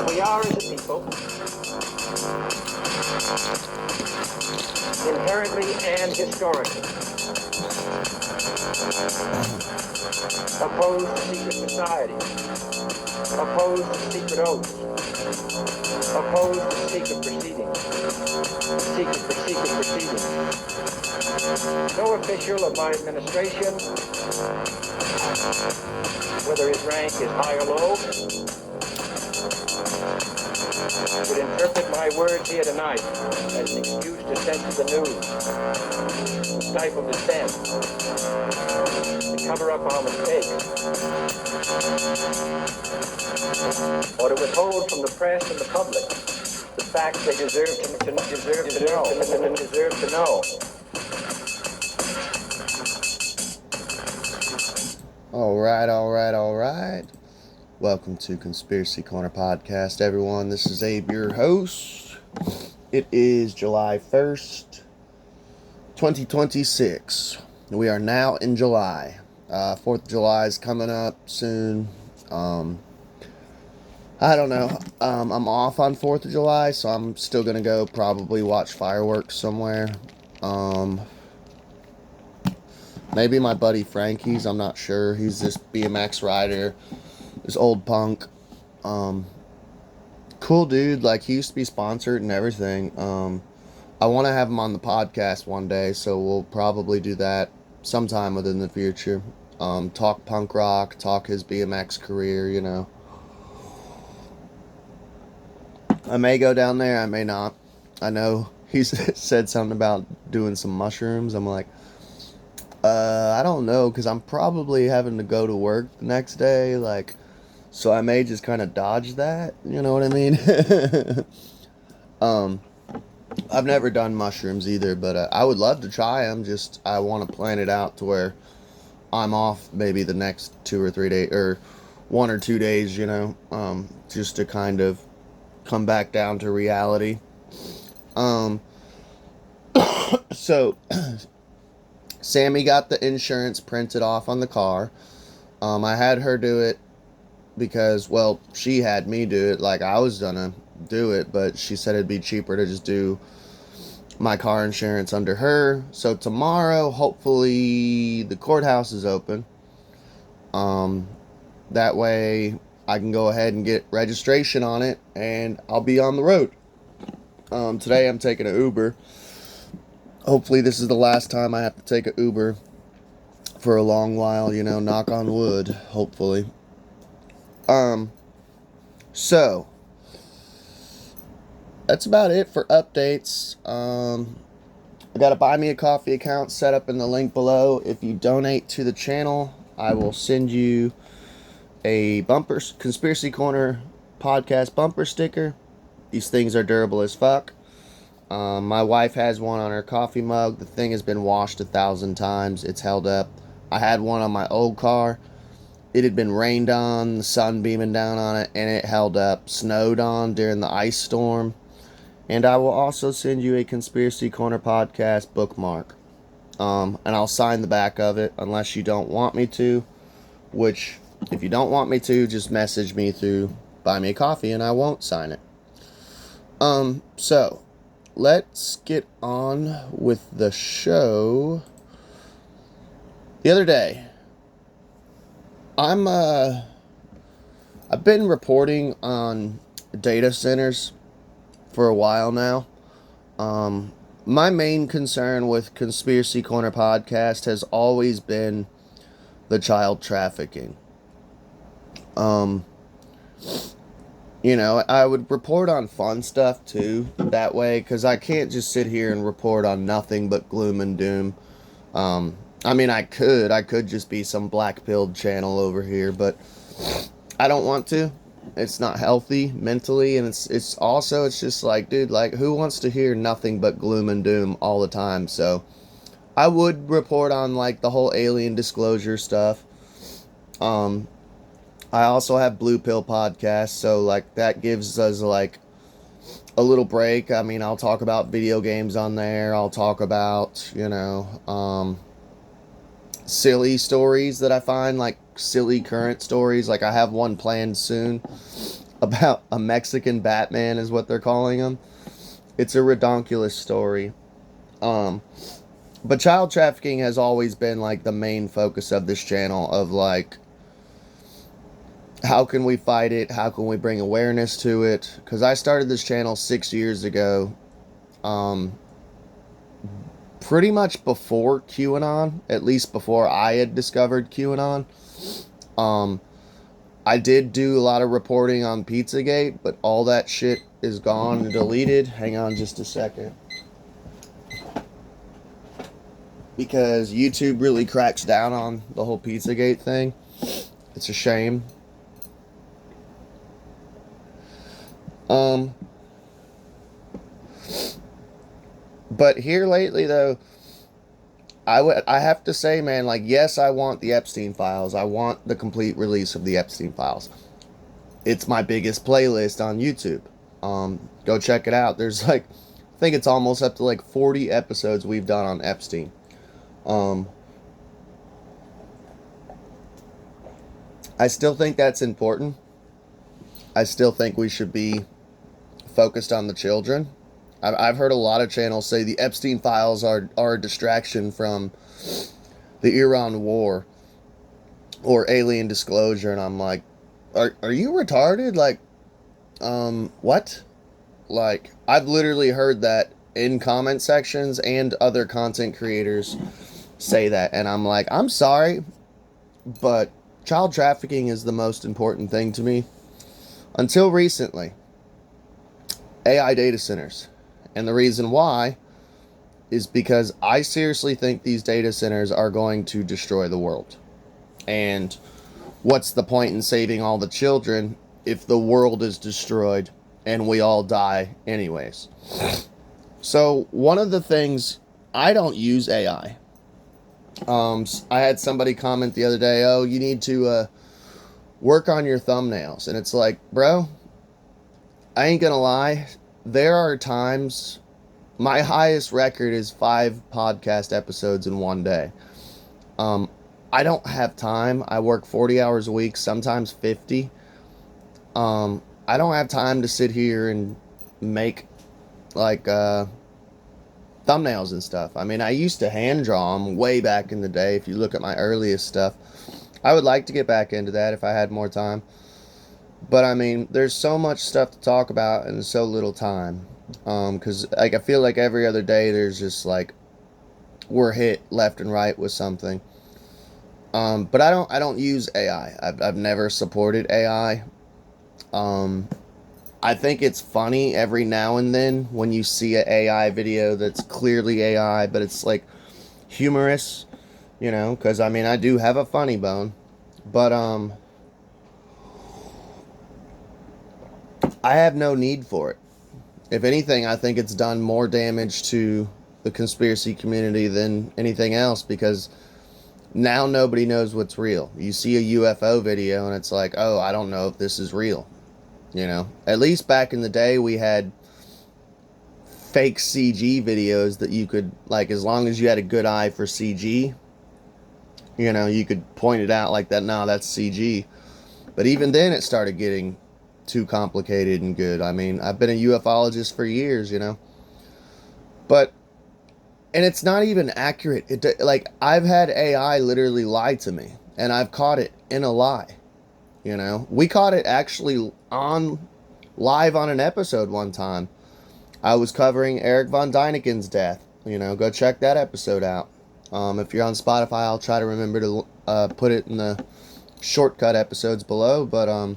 We are, as a people, inherently and historically opposed to secret societies, opposed to secret oaths, opposed to secret proceedings, secret proceedings. No official of my administration, whether his rank is high or low, would interpret my words here tonight as an excuse to censor the news, to stifle dissent, to cover up our mistakes, or to withhold from the press and the public the facts they deserve to know. All right. Welcome to Conspiracy Corner Podcast, everyone. This is Abe, your host. It is July 1st, 2026. We are now in July. 4th of July is coming up soon. I don't know. I'm off on 4th of July, so I'm still going to go probably watch fireworks somewhere. Maybe my buddy Frankie's, I'm not sure. He's this BMX rider, this old punk. Cool dude, like he used to be sponsored and everything. I want to have him on the podcast one day, so we'll probably do that sometime within the future. Talk punk rock, talk his BMX career, you know. I may go down there, I may not. I know he said something about doing some mushrooms. I'm like, I don't know, because I'm probably having to go to work the next day, like, so I may just kind of dodge that, you know what I mean? I've never done mushrooms either, but I would love to try them, just, I want to plan it out to where I'm off maybe the next 2 or 3 days, or 1 or 2 days, you know, just to kind of come back down to reality. So... Sammy got the insurance printed off on the car. I had her do it because, well, she had me do it like I was gonna do it, but she said it'd be cheaper to just do my car insurance under her. So tomorrow, hopefully, the courthouse is open. That way I can go ahead and get registration on it and I'll be on the road. Today I'm taking an Uber. Hopefully this is the last time I have to take an Uber for a long while, you know, knock on wood, hopefully. So, that's about it for updates. I got a Buy Me a Coffee account set up in the link below. If you donate to the channel, I will send you a Conspiracy Corner podcast bumper sticker. These things are durable as fuck. My wife has one on her coffee mug. The thing has been washed 1,000 times. It's held up. I had one on my old car. It had been rained on, the sun beaming down on it, and it held up. Snowed on during the ice storm. And I will also send you a Conspiracy Corner podcast bookmark. And I'll sign the back of it unless you don't want me to. Which, if you don't want me to, just message me through Buy Me a Coffee and I won't sign it. So... let's get on with the show. The other day, I've been reporting on data centers for a while now. My main concern with Conspiracy Corner Podcast has always been the child trafficking. You know, I would report on fun stuff too, that way, because I can't just sit here and report on nothing but gloom and doom. I mean, I could just be some black-pilled channel over here, but I don't want to. It's not healthy mentally, and it's just like, dude, like, who wants to hear nothing but gloom and doom all the time? So, I would report on, like, the whole alien disclosure stuff. I also have Blue Pill Podcast, so, like, that gives us, like, a little break. I mean, I'll talk about video games on there. I'll talk about, you know, silly stories that I find, like, silly current stories. Like, I have one planned soon. about a Mexican Batman, is what they're calling him. It's a redonkulous story. But child trafficking has always been like the main focus of this channel, of like, how can we fight it? How can we bring awareness to it? Because I started this channel 6 years ago, pretty much before QAnon, at least before I had discovered QAnon. I did do a lot of reporting on Pizzagate, but all that shit is gone and deleted. Hang on just a second. Because YouTube really cracks down on the whole Pizzagate thing. It's a shame. But here lately, though, I have to say, man, like, yes, I want the Epstein files. I want the complete release of the Epstein files. It's my biggest playlist on YouTube. Go check it out. There's like, I think it's almost up to like 40 episodes we've done on Epstein. I still think that's important. I still think we should be focused on the children. I've heard a lot of channels say the Epstein files are a distraction from the Iran war or alien disclosure, and I'm like, are you retarded? Like, what? Like, I've literally heard that in comment sections, and other content creators say that, and I'm like, I'm sorry, but child trafficking is the most important thing to me. Until recently, AI data centers. And the reason why is because I seriously think these data centers are going to destroy the world. And what's the point in saving all the children if the world is destroyed and we all die anyways? So one of the things, I don't use AI. I had somebody comment the other day, oh, you need to work on your thumbnails. And it's like, bro, I ain't gonna lie. There are times, my highest record is 5 podcast episodes in one day. I don't have time. I work 40 hours a week, sometimes 50. I don't have time to sit here and make like thumbnails and stuff. I mean, I used to hand draw them way back in the day. If you look at my earliest stuff, I would like to get back into that if I had more time. But I mean, there's so much stuff to talk about and so little time. Because like, I feel like every other day there's just like, we're hit left and right with something. But I don't use AI. I've never supported AI. I think it's funny every now and then when you see an AI video that's clearly AI, but it's like humorous, you know, because I mean, I do have a funny bone, but I have no need for it. If anything, I think it's done more damage to the conspiracy community than anything else, because now nobody knows what's real. You see a UFO video and it's like, oh, I don't know if this is real. You know, at least back in the day, we had fake CG videos that you could, like, as long as you had a good eye for CG, you know, you could point it out like that. No, that's CG. But even then, it started getting too complicated and good. I mean, I've been a ufologist for years, you know, but, and it's not even accurate. Like, I've had AI literally lie to me, and I've caught it in a lie. You know, we caught it actually on live on an episode one time. I was covering Eric Von Dyneken's death. You know, go check that episode out. If you're on Spotify, I'll try to remember to put it in the shortcut episodes below. But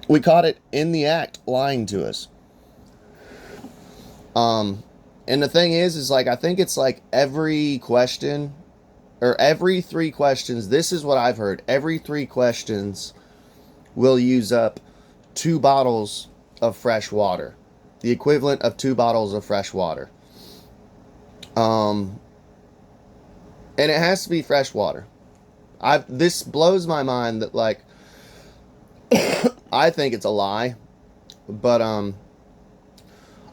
we caught it in the act lying to us. And the thing is like, I think it's like every question, or every 3 questions, this is what I've heard, every 3 questions will use up 2 bottles of fresh water. The equivalent of 2 bottles of fresh water. And it has to be fresh water. This blows my mind that, like, I think it's a lie. But,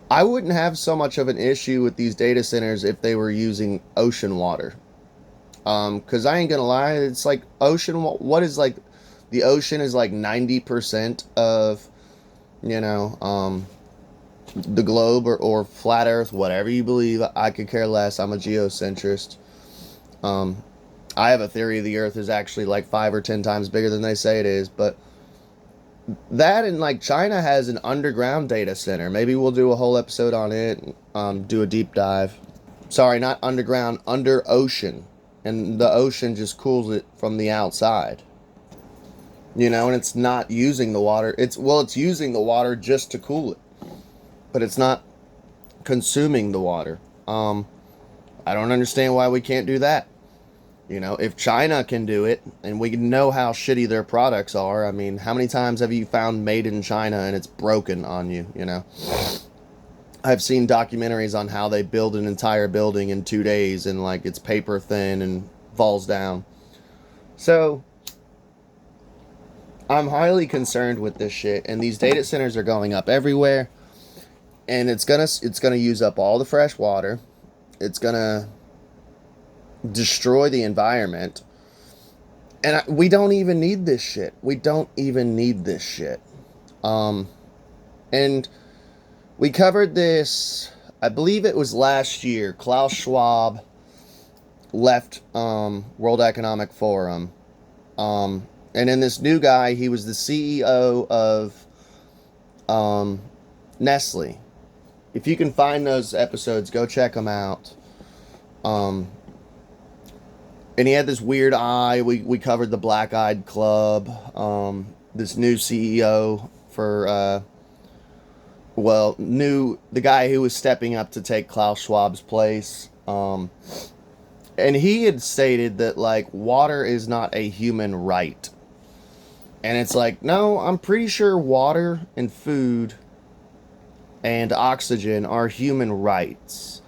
I wouldn't have so much of an issue with these data centers if they were using ocean water. Because I ain't gonna lie, it's like ocean, what is like The ocean is like 90% of, you know, the globe, or flat earth, whatever you believe. I could care less. I'm a geocentrist. I have a theory the earth is actually like 5 or 10 times bigger than they say it is. But that, and like China has an underground data center. Maybe we'll do a whole episode on it, do a deep dive. Sorry, not underground, under ocean. And the ocean just cools it from the outside. You know, and it's not using the water. It's using the water just to cool it. But it's not consuming the water. I don't understand why we can't do that. You know, if China can do it, and we know how shitty their products are, I mean, how many times have you found made in China and it's broken on you, you know? I've seen documentaries on how they build an entire building in 2 days and, like, it's paper thin and falls down. So, I'm highly concerned with this shit, and these data centers are going up everywhere, and it's gonna use up all the fresh water. It's gonna destroy the environment, and we don't even need this shit. We don't even need this shit. And we covered this, I believe it was last year. Klaus Schwab left World Economic Forum, and then this new guy, he was the CEO of Nestle. If you can find those episodes, go check them out. And he had this weird eye. We covered the Black Eyed Club. This new CEO for, the guy who was stepping up to take Klaus Schwab's place. And he had stated that, like, water is not a human right. And it's like, no, I'm pretty sure water and food and oxygen are human rights.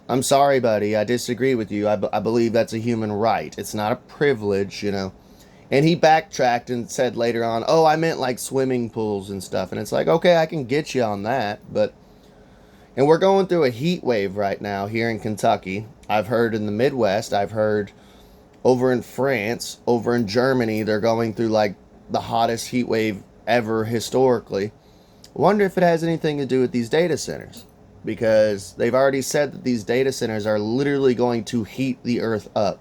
I'm sorry, buddy, I disagree with you. I believe that's a human right. It's not a privilege, you know. And he backtracked and said later on, oh, I meant like swimming pools and stuff. And it's like, okay, I can get you on that. And we're going through a heat wave right now here in Kentucky. I've heard in the Midwest, I've heard over in France, over in Germany, they're going through like the hottest heat wave ever historically. I wonder if it has anything to do with these data centers. Because they've already said that these data centers are literally going to heat the earth up.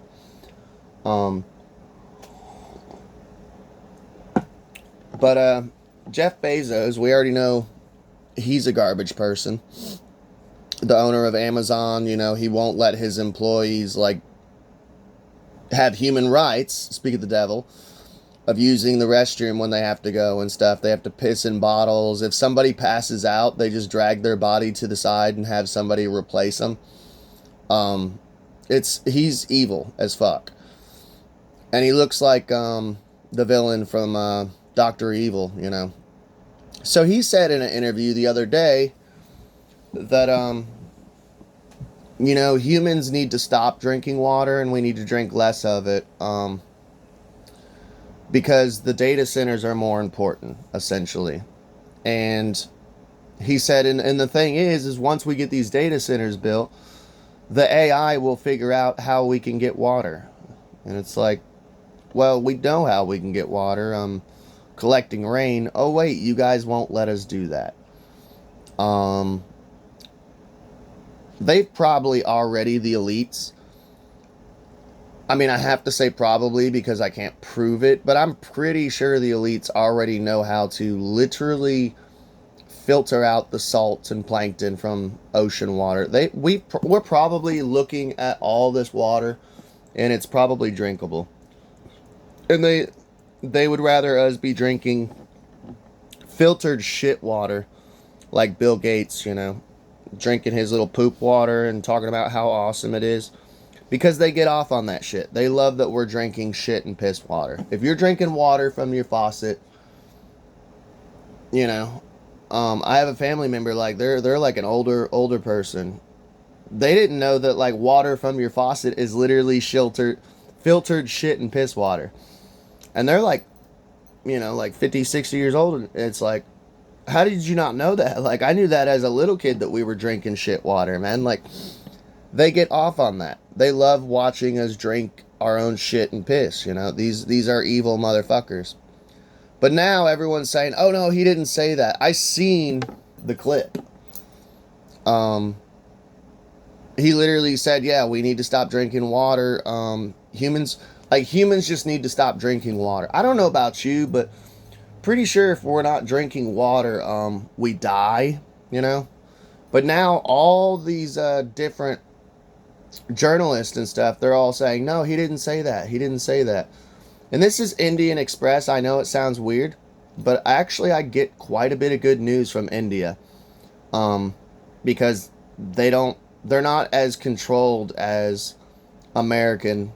But Jeff Bezos, we already know he's a garbage person. The owner of Amazon, you know, he won't let his employees, like, have human rights, speak of the devil, of using the restroom when they have to go and stuff. They have to piss in bottles. If somebody passes out, they just drag their body to the side and have somebody replace them. He's evil as fuck. And he looks like the villain from Dr. Evil, you know. So he said in an interview the other day that, you know, humans need to stop drinking water and we need to drink less of it. Because the data centers are more important, essentially. And he said, and the thing is once we get these data centers built, the AI will figure out how we can get water. And it's like, well, we know how we can get water. Collecting rain. Oh, wait, you guys won't let us do that. They've probably already, the elites, I mean, I have to say probably because I can't prove it, but I'm pretty sure the elites already know how to literally filter out the salts and plankton from ocean water. We're probably looking at all this water, and it's probably drinkable. And they would rather us be drinking filtered shit water, like Bill Gates, you know, drinking his little poop water and talking about how awesome it is. Because they get off on that shit. They love that we're drinking shit and piss water. If you're drinking water from your faucet, you know, I have a family member, like, they're like an older person. They didn't know that, like, water from your faucet is literally filtered shit and piss water. And they're like, you know, like 50, 60 years old. And it's like, how did you not know that? Like, I knew that as a little kid that we were drinking shit water, man. Like, they get off on that. They love watching us drink our own shit and piss, you know. These are evil motherfuckers. But now everyone's saying, oh no, he didn't say that. I seen the clip. He literally said, yeah, we need to stop drinking water. Humans just need to stop drinking water. I don't know about you, but pretty sure if we're not drinking water, we die, you know? But now all these different journalists and stuff, they're all saying, no, he didn't say that. He didn't say that. And this is Indian Express. I know it sounds weird, but actually I get quite a bit of good news from India. Because they're not as controlled as American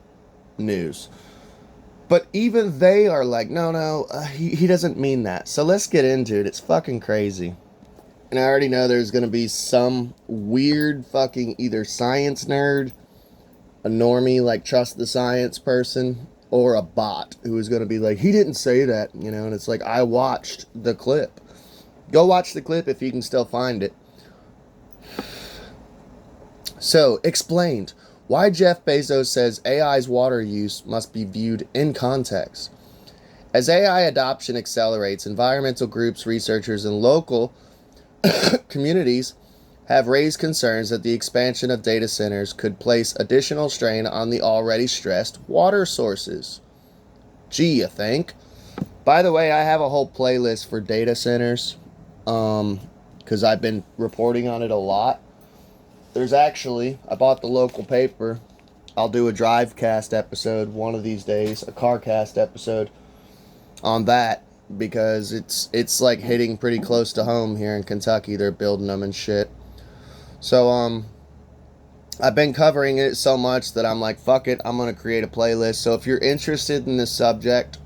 news. But even they are like, no, he doesn't mean that. So let's get into it. It's fucking crazy. And I already know there's going to be some weird fucking either science nerd, a normie, like trust the science person, or a bot who is going to be like, he didn't say that, you know? And it's like, I watched the clip. Go watch the clip if you can still find it. So, explained why Jeff Bezos says AI's water use must be viewed in context. As AI adoption accelerates, environmental groups, researchers, and local communities have raised concerns that the expansion of data centers could place additional strain on the already stressed water sources. Gee, you think? By the way, I have a whole playlist for data centers, because I've been reporting on it a lot. There's actually, I bought the local paper. I'll do a Drivecast episode one of these days, a CarCast episode on that, because it's like hitting pretty close to home here in Kentucky. They're building them and shit. So, I've been covering it so much that I'm like, fuck it, I'm going to create a playlist. So if you're interested in this subject,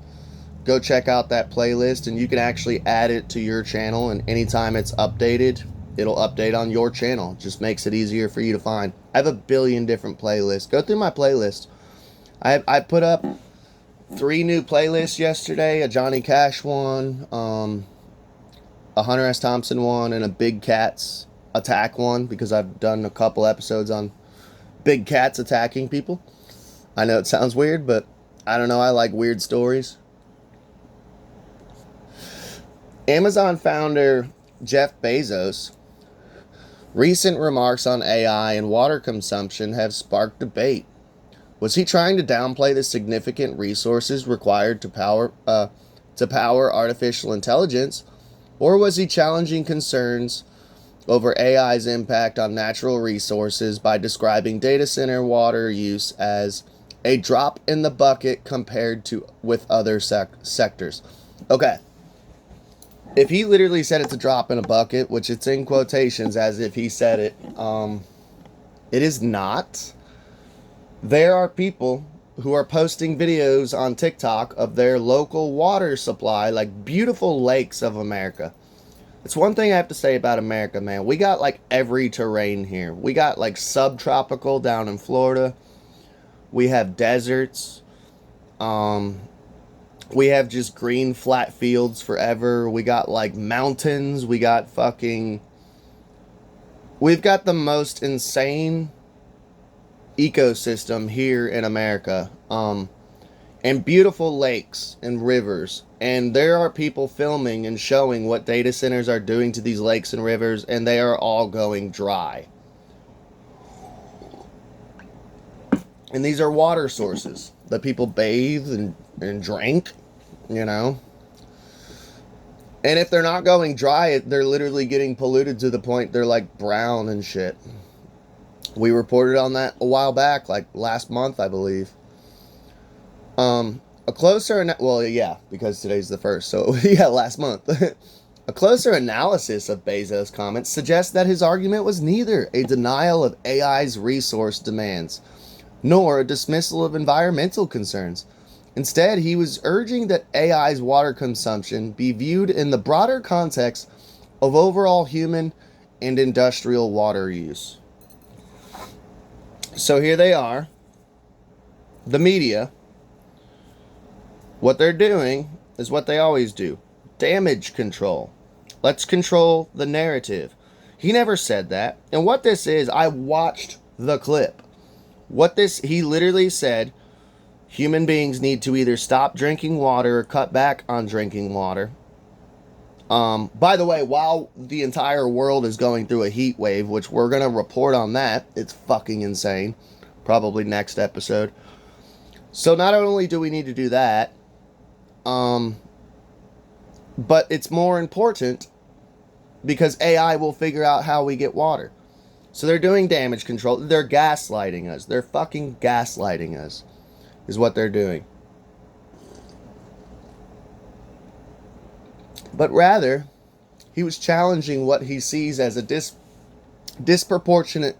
go check out that playlist, and you can actually add it to your channel, and anytime it's updated, it'll update on your channel. It just makes it easier for you to find. I have a billion different playlists. Go through my playlist. I put up 3 new playlists yesterday, a Johnny Cash one, a Hunter S. Thompson one, and a Big Cats attack one, because I've done a couple episodes on big cats attacking people. I know it sounds weird, but I don't know, I like weird stories. Amazon founder Jeff Bezos' recent remarks on AI and water consumption have sparked debate. Was he trying to downplay the significant resources required to power artificial intelligence, or was he challenging concerns over AI's impact on natural resources by describing data center water use as a drop in the bucket compared to with other sectors? Okay. If he literally said it's a drop in a bucket, which it's in quotations as if he said it, it is not. There are people who are posting videos on TikTok of their local water supply, like beautiful lakes of America. It's one thing I have to say about America, man. We got like every terrain here. We got like subtropical down in Florida. We have deserts. We have just green flat fields forever. We got like mountains. We've got the most insane ecosystem here in America. And beautiful lakes and rivers. And there are people filming and showing what data centers are doing to these lakes and rivers, and they are all going dry. And these are water sources that people bathe and drink, you know. And if they're not going dry, they're literally getting polluted to the point they're like brown and shit. We reported on that a while back, like last month, I believe. Because today's the 1st, so yeah, last month. A closer analysis of Bezos' comments suggests that his argument was neither a denial of AI's resource demands, nor a dismissal of environmental concerns. Instead, he was urging that AI's water consumption be viewed in the broader context of overall human and industrial water use. So here they are, the media. What they're doing is what they always do. Damage control. Let's control the narrative. He never said that. And what this is, I watched the clip. He literally said, Human beings need to either stop drinking water or cut back on drinking water. By the way, while the entire world is going through a heat wave, which we're going to report on that, it's fucking insane. Probably next episode. So not only do we need to do that, but it's more important because AI will figure out how we get water. So they're doing damage control. They're gaslighting us. They're fucking gaslighting us, is what they're doing. But rather, he was challenging what he sees as a disproportionate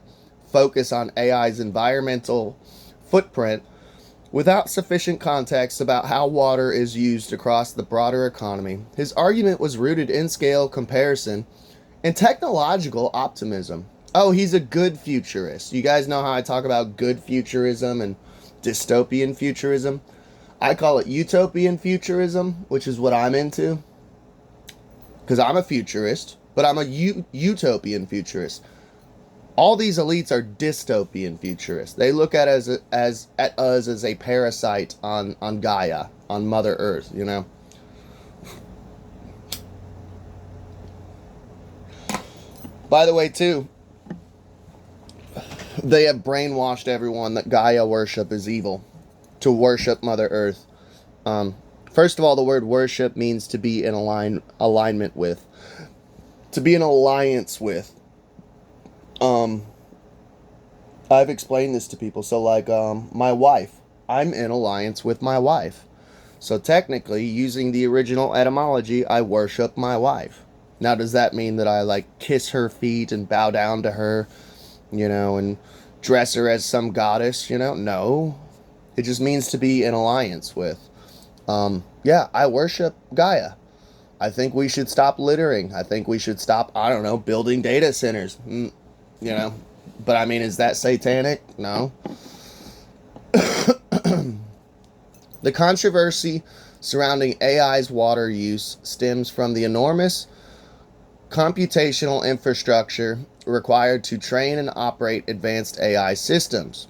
focus on AI's environmental footprint without sufficient context about how water is used across the broader economy. His argument was rooted in scale comparison and technological optimism. Oh, he's a good futurist. You guys know how I talk about good futurism and dystopian futurism? I call it utopian futurism, which is what I'm into. Because I'm a futurist, but I'm a utopian futurist. All these elites are dystopian futurists. They look at us as a parasite on Gaia, on Mother Earth, you know. By the way, too, they have brainwashed everyone that Gaia worship is evil, to worship Mother Earth. First of all, the word worship means to be in alignment with, to be in alliance with. I've explained this to people. So, like, my wife, I'm in alliance with my wife. So technically, using the original etymology, I worship my wife. Now, does that mean that I, like, kiss her feet and bow down to her, you know, and dress her as some goddess, you know? No. It just means to be in alliance with. Yeah, I worship Gaia. I think we should stop littering. I think we should stop, I don't know, building data centers. You know? But, I mean, is that satanic? No. The controversy surrounding AI's water use stems from the enormous computational infrastructure required to train and operate advanced AI systems.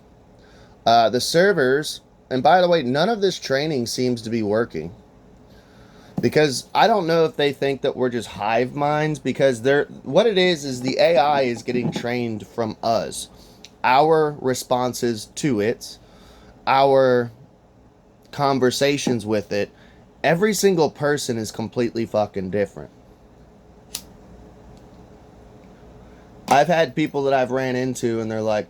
The servers, and by the way, none of this training seems to be working. Because I don't know if they think that we're just hive minds, because what it is the AI is getting trained from us. Our responses to it, our conversations with it, every single person is completely fucking different. I've had people that I've ran into and they're like,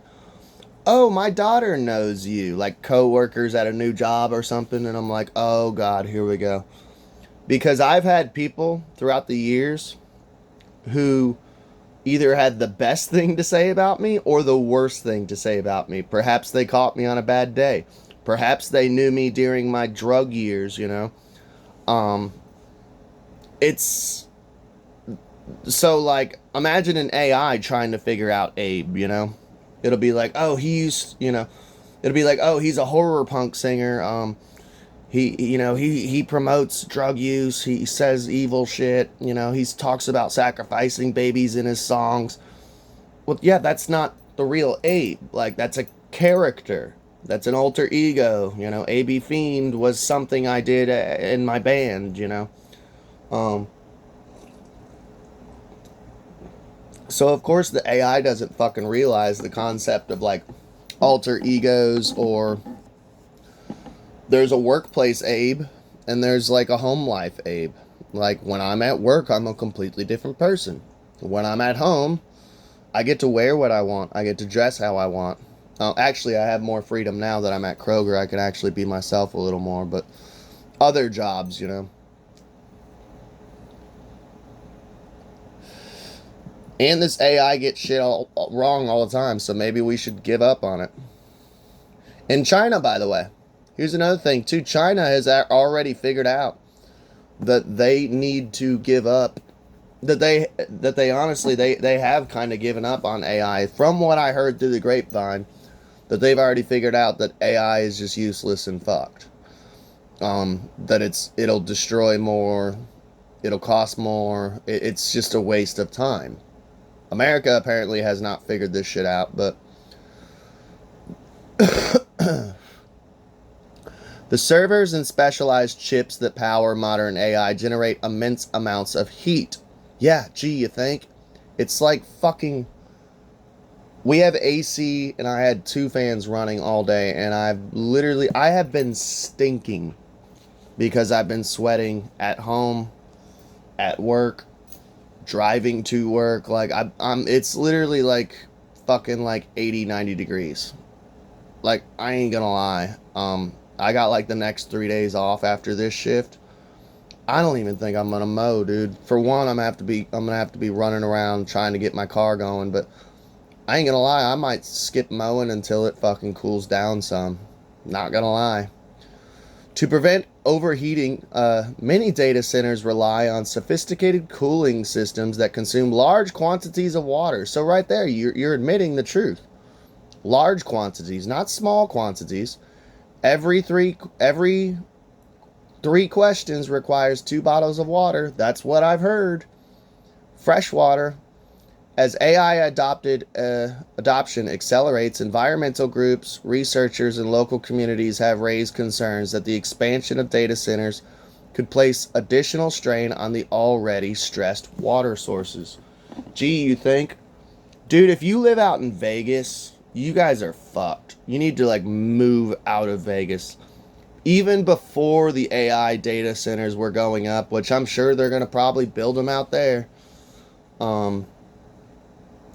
oh, my daughter knows you, like co-workers at a new job or something, and I'm like, oh God, here we go. Because I've had people throughout the years who either had the best thing to say about me or the worst thing to say about me. Perhaps they caught me on a bad day. Perhaps they knew me during my drug years, you know. It's so, like, imagine an AI trying to figure out Abe, you know. It'll be like, oh, he's, you know, it'll be like, oh, he's a horror punk singer. He promotes drug use. He says evil shit. You know, he talks about sacrificing babies in his songs. Well, yeah, that's not the real Abe. Like, that's a character. That's an alter ego. You know, AB Fiend was something I did in my band, you know. So, of course, the AI doesn't fucking realize the concept of, like, alter egos, or there's a workplace Abe and there's like a home life Abe. Like, when I'm at work, I'm a completely different person. When I'm at home, I get to wear what I want. I get to dress how I want. Actually, I have more freedom now that I'm at Kroger. I can actually be myself a little more, but other jobs, you know. And this AI gets shit all wrong all the time, so maybe we should give up on it. In China, by the way, here's another thing too. China has already figured out that they need to give up. That they honestly they have kind of given up on AI. From what I heard through the grapevine, that they've already figured out that AI is just useless and fucked. That it'll destroy more, it'll cost more. It's just a waste of time. America apparently has not figured this shit out, but The servers and specialized chips that power modern AI generate immense amounts of heat. Yeah, gee, you think? It's like fucking... We have AC, and I had 2 fans running all day, and I have been stinking because I've been sweating at home, at work, driving to work. Like, it's literally like fucking like 80, 90 degrees. Like, I ain't gonna lie. I got like the next 3 days off after this shift. I don't even think I'm gonna mow, dude. For one, I'm gonna have to be running around trying to get my car going, but I ain't gonna lie, I might skip mowing until it fucking cools down some. Not gonna lie. To prevent overheating, many data centers rely on sophisticated cooling systems that consume large quantities of water. So right there, you're admitting the truth. Large quantities, not small quantities. Every three questions requires 2 bottles of water. That's what I've heard. Fresh water. As AI adoption accelerates, environmental groups, researchers, and local communities have raised concerns that the expansion of data centers could place additional strain on the already stressed water sources. Gee, you think? Dude, if you live out in Vegas, you guys are fucked. You need to, like, move out of Vegas. Even before the AI data centers were going up, which I'm sure they're going to probably build them out there, y'all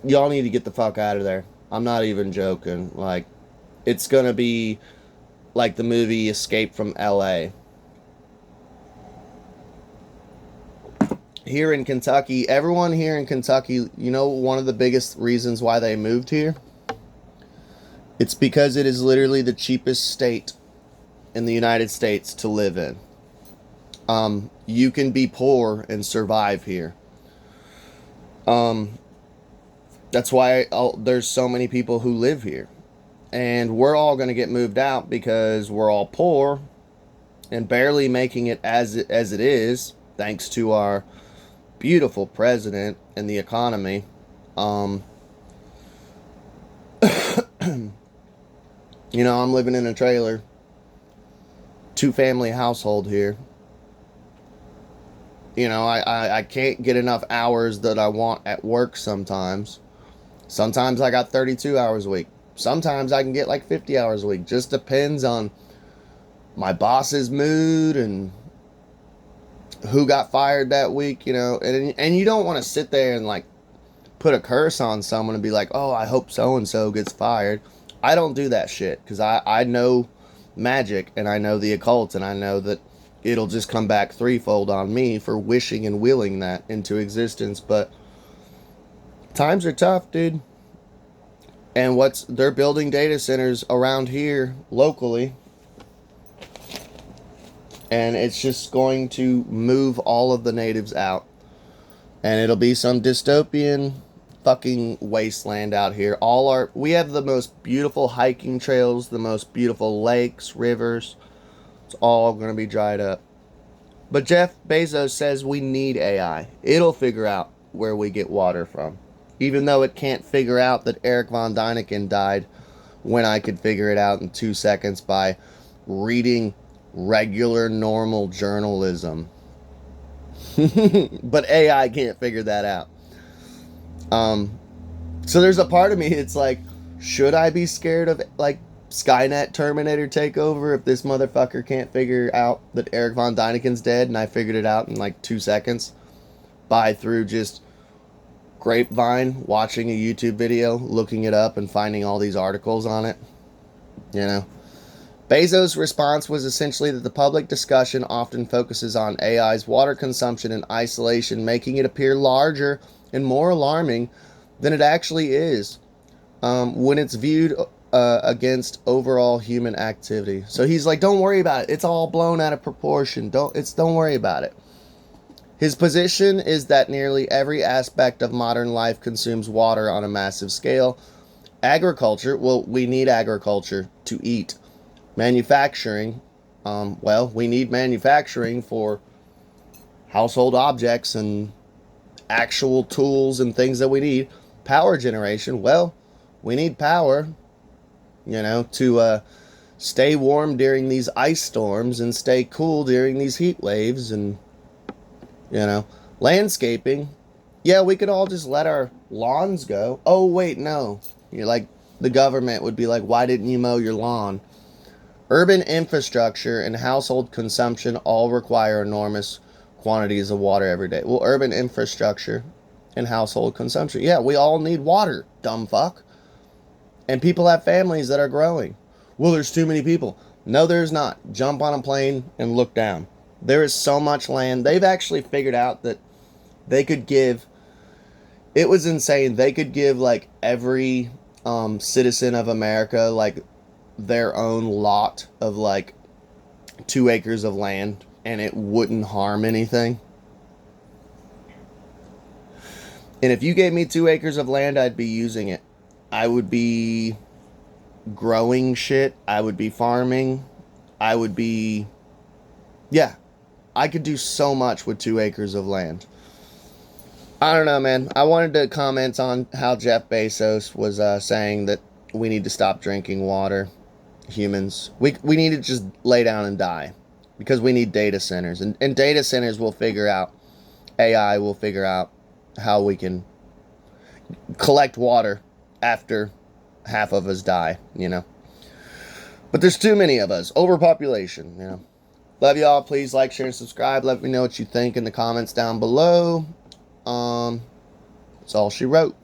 need to get the fuck out of there. I'm not even joking. Like, it's gonna be like the movie Escape from LA. Here in Kentucky, everyone here in Kentucky, you know one of the biggest reasons why they moved here? It's because it is literally the cheapest state in the United States to live in. You can be poor and survive here. That's why there's so many people who live here. And we're all going to get moved out because we're all poor and barely making it as it is, thanks to our beautiful president and the economy. You know, I'm living in a trailer, 2-family household here. You know, I can't get enough hours that I want at work sometimes. Sometimes I got 32 hours a week. Sometimes I can get like 50 hours a week. Just depends on my boss's mood and who got fired that week, you know. And you don't want to sit there and like put a curse on someone and be like, oh, I hope so-and-so gets fired. I don't do that shit because I know magic and I know the occult and I know that it'll just come back threefold on me for wishing and willing that into existence. But times are tough, dude. And they're building data centers around here locally. And it's just going to move all of the natives out. And it'll be some dystopian fucking wasteland out here. We have the most beautiful hiking trails, the most beautiful lakes, rivers. It's all going to be dried up. But Jeff Bezos says we need AI. It'll figure out where we get water from. Even though it can't figure out that Eric von Däniken died when I could figure it out in 2 seconds by reading regular, normal journalism. But AI can't figure that out. So there's a part of me, it's like, should I be scared of, like, Skynet Terminator takeover if this motherfucker can't figure out that Eric von Däniken's dead and I figured it out in, like, 2 seconds through just grapevine, watching a YouTube video, looking it up, and finding all these articles on it. You know? Bezos' response was essentially that the public discussion often focuses on AI's water consumption in isolation, making it appear larger and more alarming than it actually is when it's viewed against overall human activity. So he's like, don't worry about it. It's all blown out of proportion. Don't worry about it. His position is that nearly every aspect of modern life consumes water on a massive scale. Agriculture, well, we need agriculture to eat. Manufacturing, we need manufacturing for household objects and actual tools and things that we need. Power generation, well, we need power, you know, to stay warm during these ice storms and stay cool during these heat waves. And, landscaping. Yeah, we could all just let our lawns go. Oh, wait, no. You're like, the government would be like, why didn't you mow your lawn? Urban infrastructure and household consumption all require enormous quantities of water every day. Well, urban infrastructure and household consumption. Yeah, we all need water, dumb fuck. And people have families that are growing. Well, there's too many people. No, there's not. Jump on a plane and look down. There is so much land. They've actually figured out that they could give, it was insane. They could give like every citizen of America like their own lot of like 2 acres of land, and it wouldn't harm anything. And if you gave me 2 acres of land, I'd be using it. I would be growing shit. I would be farming. I would be, yeah, I could do so much with 2 acres of land. I don't know, man. I wanted to comment on how Jeff Bezos was saying that we need to stop drinking water. Humans. We need to just lay down and die. Because we need data centers. And data centers will figure out, AI will figure out how we can collect water after half of us die, But there's too many of us. Overpopulation, Love y'all. Please like, share, and subscribe. Let me know what you think in the comments down below. That's all she wrote.